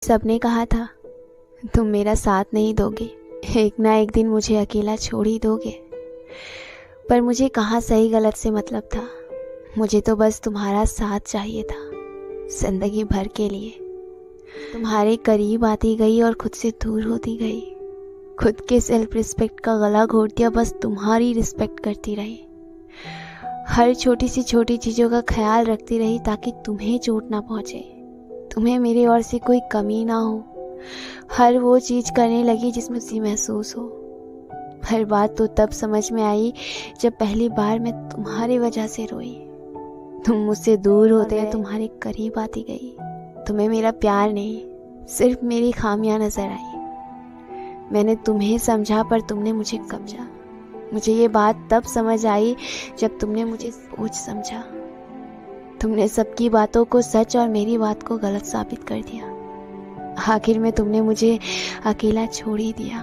सबने कहा था तुम मेरा साथ नहीं दोगे, एक ना एक दिन मुझे अकेला छोड़ ही दोगे। पर मुझे कहाँ सही गलत से मतलब था। मुझे तो बस तुम्हारा साथ चाहिए था, जिंदगी भर के लिए। तुम्हारे करीब आती गई और खुद से दूर होती गई। खुद के सेल्फ रिस्पेक्ट का गला घोट दिया, बस तुम्हारी रिस्पेक्ट करती रही। हर छोटी सी छोटी चीज़ों का ख्याल रखती रही ताकि तुम्हें चोट ना पहुँचे, तुम्हें मेरी ओर से कोई कमी ना हो। हर वो चीज़ करने लगी जिसमें उसे महसूस हो। हर बात तो तब समझ में आई जब पहली बार मैं तुम्हारी वजह से रोई। तुम मुझसे दूर होते हैं, तुम्हारे करीब आती गई। तुम्हें मेरा प्यार नहीं, सिर्फ मेरी खामियां नजर आई। मैंने तुम्हें समझा पर तुमने मुझे कब्जा। मुझे ये बात तब समझ आई जब तुमने मुझे बोझ समझा। तुमने सबकी बातों को सच और मेरी बात को गलत साबित कर दिया। आखिर में तुमने मुझे अकेला छोड़ ही दिया।